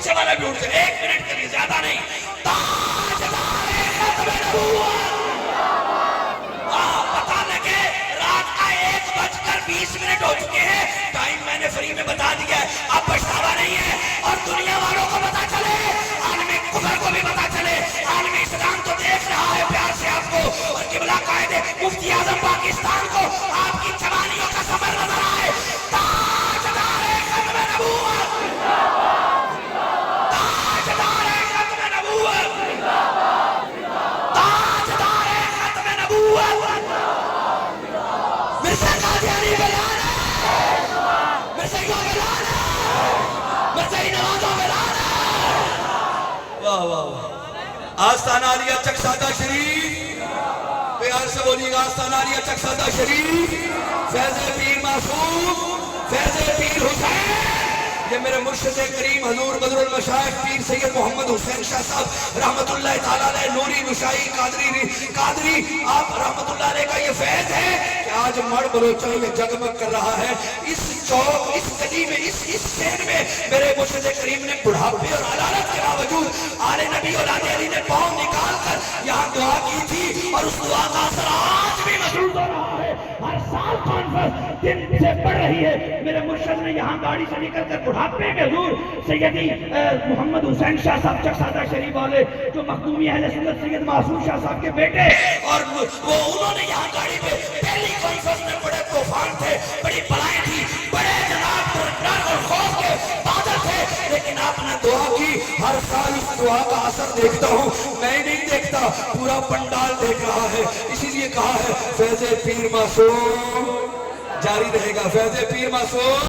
پیچھے والا بھی اٹھ جائے، 1 منٹ کے لیے، زیادہ نہیں. تاجدار ختم نبوت. پتہ لگے رات کا 1:20 ہو چکے ہیں. ٹائم میں نے فری میں بتا دیا ہے، اب پچھتاوا نہیں ہے. اور دنیا والوں کو پتا چلے، عالم کفر کو بھی پتا چلے، عالم اسلام تو دیکھ رہا ہے پیار سے آپ کو، اور قبلہ قائد مفتی اعظم پاکستان کو آپ کی جوانیوں کا سفر نظر آئے. تاجدار ختم نبوت، تاجدار ختم نبوت، تاجدار ختم نبوت. مرزا قادیانی بلال ہے، مرزا کیوں بلال ہے، مرزا نوازوں بلال ہے. واہ واہ واہ. آستانہ علیہ چکسادہ شریف، پیار سے بولیے گا آستانہ علیہ چکسادہ شریف. فیض پیر معصوم، فیض پیر حسین. یہ میرے مرشد کریم حضور بدر المشائخ پیر سید محمد حسین شاہ صاحب رحمت اللہ تعالیٰ علیہ، نوری نشائی قادری آپ رحمت اللہ علیہ کا یہ فیض ہے کہ آج مڑ بلوچہ یہ جگمگ کر رہا ہے. اس چوک، اس گلی میں، اس شہر میں میرے مرشد کریم نے بڑھاپے اور علالت کے باوجود آل نبی اولاد علی نے پاؤں نکال کر یہاں دعا کی تھی، اور اس دعا کا اثر آج بھی محسوس ہو رہا ہے. ہر سال کانفرنس دن سے بڑھ رہی ہے. میرے مرشد نے یہاں گاڑی سے نکل کر بڑھاپے میں حضور سیدی محمد حسین شاہ صاحب چکسادہ شریف والے، جو مخدومی اہل سنت سید معصوم شاہ صاحب کے بیٹے، اور وہ انہوں نے یہاں گاڑی پہ پہلی کانفرنس میں بڑے طوفان تھے، بڑی بلائیں تھی، بڑے جناب ڈر اور خوف کے بادل تھے، لیکن آپ نے دعا کی. ہر سال اس دعا کا اثر دیکھتا ہوں، میں نہیں دیکھتا، پورا پنڈال دیکھ رہا ہے. اسی لیے کہا ہے فیض پیر معصوم جاری رہے گا، فیض پیر معصوم.